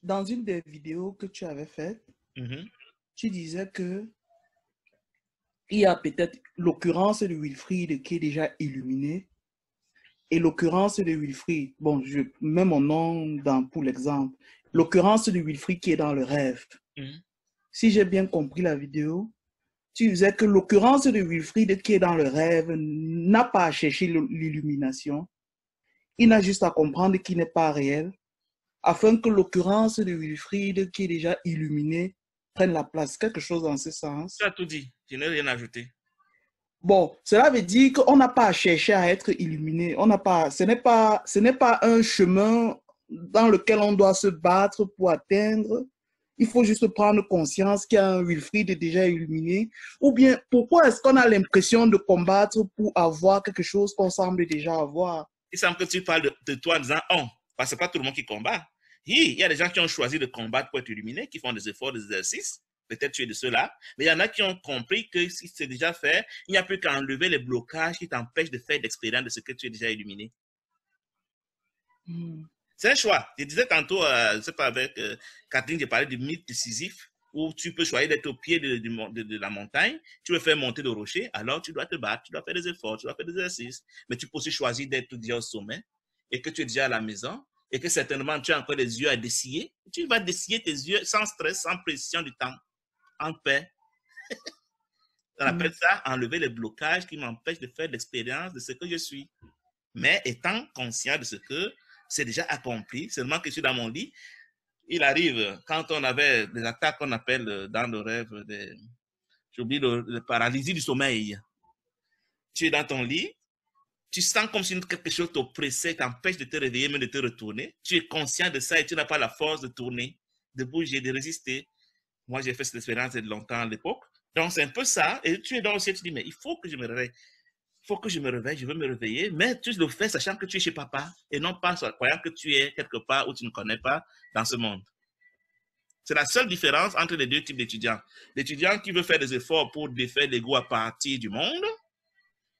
dans une des vidéos que tu avais faites, tu disais que il y a peut-être l'occurrence de Wilfried qui est déjà illuminée et l'occurrence de Wilfried, bon, je mets mon nom pour l'exemple, l'occurrence de Wilfried qui est dans le rêve. Si j'ai bien compris la vidéo, tu disais que l'occurrence de Wilfried qui est dans le rêve n'a pas à chercher l'illumination. Il n'a juste à comprendre qu'il n'est pas réel, afin que l'occurrence de Wilfried qui est déjà illuminé prenne la place. Quelque chose dans ce sens. Tu as tout dit, je n'ai rien ajouté. Bon, cela veut dire qu'on n'a pas à chercher à être illuminé. Ce n'est pas un chemin dans lequel on doit se battre pour atteindre. Il faut juste prendre conscience qu'il y a un Wilfried déjà illuminé. Ou bien, pourquoi est-ce qu'on a l'impression de combattre pour avoir quelque chose qu'on semble déjà avoir? Il semble que tu parles de toi en disant « on », parce que ce n'est pas tout le monde qui combat. Il y a des gens qui ont choisi de combattre pour être illuminés, qui font des efforts, des exercices. Peut-être tu es de ceux-là. Mais il y en a qui ont compris que si c'est déjà fait, il n'y a plus qu'à enlever les blocages qui t'empêchent de faire l'expérience de ce que tu es déjà illuminé. C'est un choix. Je disais tantôt, je ne sais pas, avec Catherine, j'ai parlé du mythe décisif, où tu peux choisir d'être au pied de la montagne, tu veux faire monter le rocher, alors tu dois te battre, tu dois faire des efforts, tu dois faire des exercices. Mais tu peux aussi choisir d'être déjà au sommet, et que tu es déjà à la maison, et que certainement tu as encore des yeux à dessiller. Tu vas dessiller tes yeux sans stress, sans pression du temps, en paix. On appelle ça enlever les blocages qui m'empêchent de faire l'expérience de ce que je suis. Mais étant conscient de ce que c'est déjà accompli, seulement que je suis dans mon lit, il arrive, quand on avait des attaques qu'on appelle dans le rêve, j'oublie le paralysie du sommeil. Tu es dans ton lit, tu sens comme si quelque chose t'oppressait, t'empêche de te réveiller, même de te retourner. Tu es conscient de ça et tu n'as pas la force de tourner, de bouger, de résister. Moi, j'ai fait cette expérience de longtemps à l'époque. Donc, c'est un peu ça. Et tu es dans le ciel, tu dis, mais il faut que je me réveille. Il faut que je me réveille, je veux me réveiller. Mais tu le fais sachant que tu es chez papa et non pas croyant que tu es quelque part où tu ne connais pas dans ce monde. C'est la seule différence entre les deux types d'étudiants. L'étudiant qui veut faire des efforts pour défaire l'ego à partir du monde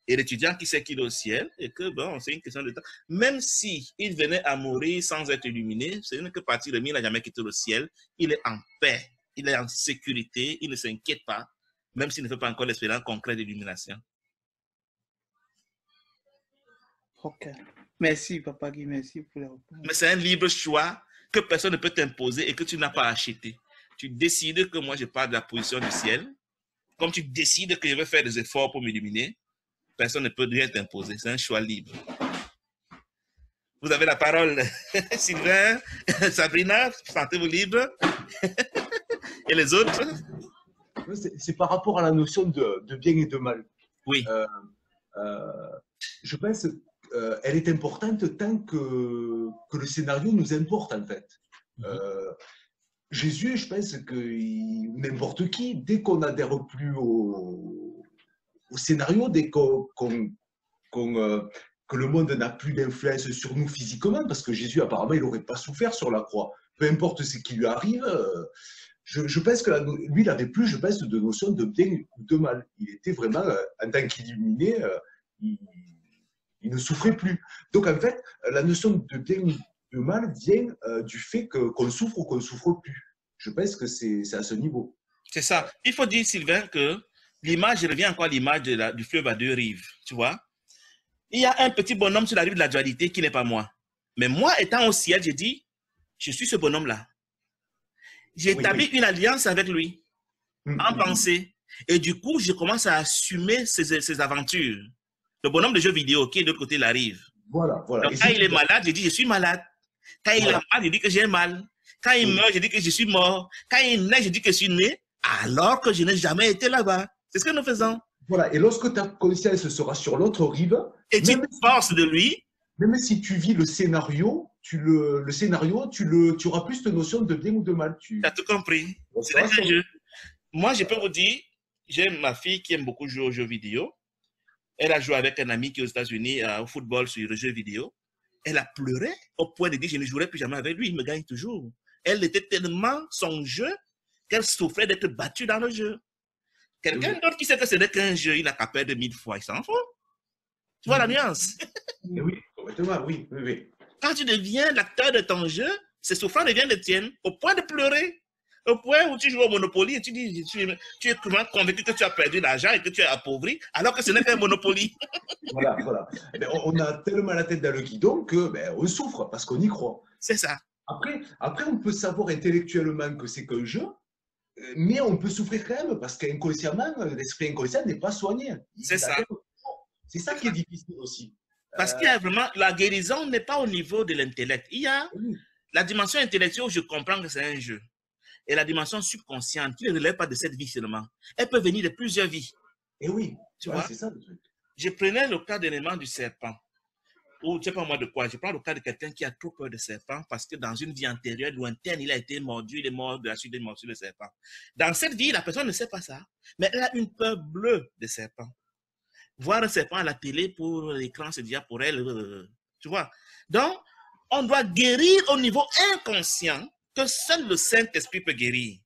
et l'étudiant qui sait qu'il est au ciel et que, bon, c'est une question de temps. Même si il venait à mourir sans être illuminé, c'est une que partie de lui, il n'a jamais quitté le ciel. Il est en paix, il est en sécurité, il ne s'inquiète pas, même s'il ne fait pas encore l'expérience concrète d'illumination. Ok. Merci, Papa Guy, merci pour la réponse. Mais c'est un libre choix que personne ne peut t'imposer et que tu n'as pas acheté. Tu décides que moi, je pars de la position du ciel. Comme tu décides que je vais faire des efforts pour m'illuminer, personne ne peut rien t'imposer. C'est un choix libre. Vous avez la parole, Sylvain, Sabrina, sentez-vous libre. Et les autres? C'est par rapport à la notion de bien et de mal. Oui. Je pense qu'elle est importante tant que le scénario nous importe, en fait. Jésus, je pense que n'importe qui, dès qu'on n'adhère plus au scénario, dès que le monde n'a plus d'influence sur nous physiquement, parce que Jésus, apparemment, il n'aurait pas souffert sur la croix. Peu importe ce qui lui arrive, je pense que lui, il n'avait plus, je pense, de notion de bien ou de mal. Il était vraiment, en tant qu'illuminé, il ne souffrait plus. Donc, en fait, la notion de bien ou de mal vient du fait qu'on souffre ou qu'on ne souffre plus. Je pense que c'est à ce niveau. C'est ça. Il faut dire, Sylvain, que l'image, je reviens encore à l'image du fleuve à deux rives, tu vois. Il y a un petit bonhomme sur la rive de la dualité qui n'est pas moi. Mais moi, étant au ciel, j'ai dit, je suis ce bonhomme-là. J'ai établi une alliance avec lui, en pensée. Et du coup, je commence à assumer ses aventures. Le bonhomme de jeu vidéo qui est de l'autre côté de la rive. Voilà. Donc, quand il est malade, je dis, je suis malade. Quand il a mal, je dis que j'ai mal. Quand il meurt, je dis que je suis mort. Quand il naît, je dis que je suis né, alors que je n'ai jamais été là-bas. C'est ce que nous faisons. Voilà, et lorsque ta conscience sera sur l'autre rive, et tu te forces de lui, même si tu vis le scénario, tu auras plus de notion de bien ou de mal. Tu as tout compris. C'est un jeu. Moi, je peux vous dire, j'ai ma fille qui aime beaucoup jouer aux jeux vidéo. Elle a joué avec un ami qui est aux États-Unis au football sur les jeux vidéo. Elle a pleuré au point de dire je ne jouerai plus jamais avec lui, il me gagne toujours. Elle était tellement son jeu qu'elle souffrait d'être battue dans le jeu. Quelqu'un d'autre qui sait que ce n'est qu'un jeu, il a qu'à perdre 1000 fois, il s'en fout. Tu vois la nuance? Oui, complètement, oui. Quand tu deviens l'acteur de ton jeu, ces souffrances deviennent les tiennes au point de pleurer. Au point où tu joues au Monopoly et tu dis, tu es convaincu que tu as perdu l'argent et que tu es appauvri, alors que ce n'est qu'un Monopoly. Voilà, voilà. Ben, on a tellement la tête dans le guidon que ben, on souffre parce qu'on y croit. C'est ça. Après, on peut savoir intellectuellement que c'est qu'un jeu, mais on peut souffrir quand même parce qu'inconsciemment, l'esprit inconscient n'est pas soigné. C'est ça. C'est ça qui est difficile aussi. Parce qu'il y a vraiment, la guérison n'est pas au niveau de l'intellect. Il y a la dimension intellectuelle où je comprends que c'est un jeu. Et la dimension subconsciente qui ne relève pas de cette vie seulement. Elle peut venir de plusieurs vies. Et oui, tu vois, c'est ça le truc. Je prenais le cas d'élément du serpent. Ou je ne sais pas moi de quoi. Je prends le cas de quelqu'un qui a trop peur de serpent parce que dans une vie antérieure, lointaine, il a été mordu, il est mort de la suite d'une morsure de serpent. Dans cette vie, la personne ne sait pas ça, mais elle a une peur bleue de serpent. Voir un serpent à la télé pour l'écran, c'est déjà pour elle, tu vois. Donc, on doit guérir au niveau inconscient que seul le Saint-Esprit peut guérir.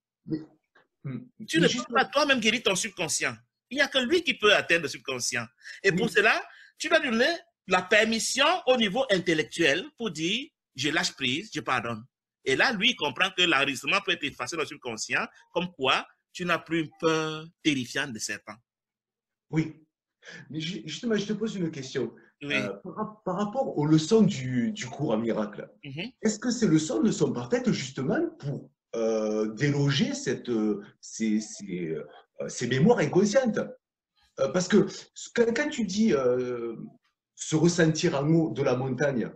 Tu ne peux pas toi-même guérir ton subconscient. Il n'y a que lui qui peut atteindre le subconscient. Et pour cela, tu dois donner la permission au niveau intellectuel pour dire, je lâche prise, je pardonne. Et là, lui, il comprend que l'enregistrement peut être effacé dans le subconscient, comme quoi tu n'as plus une peur terrifiante de serpent. Oui. Mais justement, je te pose une question. Oui. Par rapport aux leçons du cours en miracle, est-ce que ces leçons ne sont pas faites justement pour déloger ces mémoires inconscientes? Parce que quand tu dis se ressentir en haut de la montagne,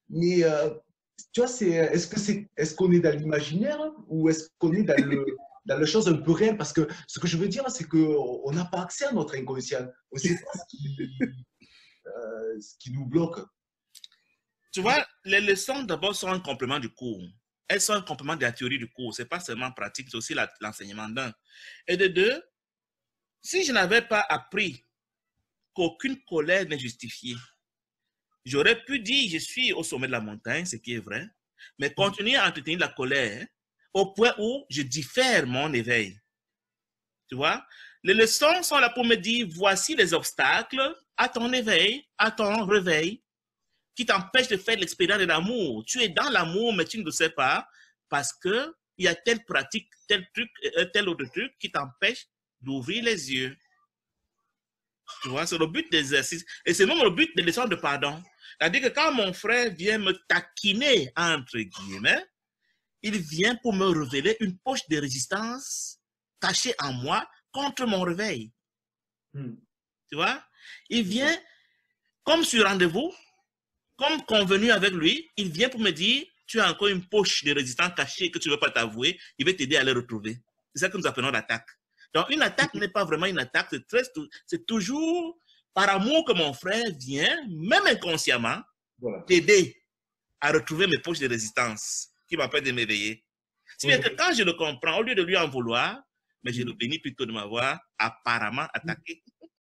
mais tu vois, est-ce qu'on est dans l'imaginaire ou est-ce qu'on est dans la chose un peu réelle? Parce que ce que je veux dire, c'est qu'on n'a pas accès à notre inconscient. On ne sait pas ce qui nous bloque. Tu vois, les leçons d'abord sont un complément du cours. Elles sont un complément de la théorie du cours. Ce n'est pas seulement pratique, c'est aussi l'enseignement d'un. Et de deux, si je n'avais pas appris qu'aucune colère n'est justifiée, j'aurais pu dire je suis au sommet de la montagne, ce qui est vrai, mais continuer à entretenir la colère au point où je diffère mon éveil. Tu vois, les leçons sont là pour me dire voici les obstacles à ton éveil, à ton réveil, qui t'empêchent de faire l'expérience de l'amour. Tu es dans l'amour, mais tu ne le sais pas parce qu'il y a telle pratique, tel truc, tel autre truc qui t'empêche d'ouvrir les yeux. Tu vois, c'est le but des exercices. Et c'est même le but des leçons de pardon. C'est-à-dire que quand mon frère vient me taquiner, entre guillemets, il vient pour me révéler une poche de résistance cachée en moi contre mon réveil. Tu vois, il vient comme sur rendez-vous, comme convenu avec lui, il vient pour me dire, tu as encore une poche de résistance cachée que tu ne veux pas t'avouer, il va t'aider à la retrouver. C'est ça que nous appelons l'attaque. Donc, une attaque n'est pas vraiment une attaque, c'est toujours par amour que mon frère vient, même inconsciemment, t'aider à retrouver mes poches de résistance qui m'empêchent de m'éveiller. Si bien que quand je le comprends, au lieu de lui en vouloir, mais je le bénis plutôt de m'avoir apparemment attaqué.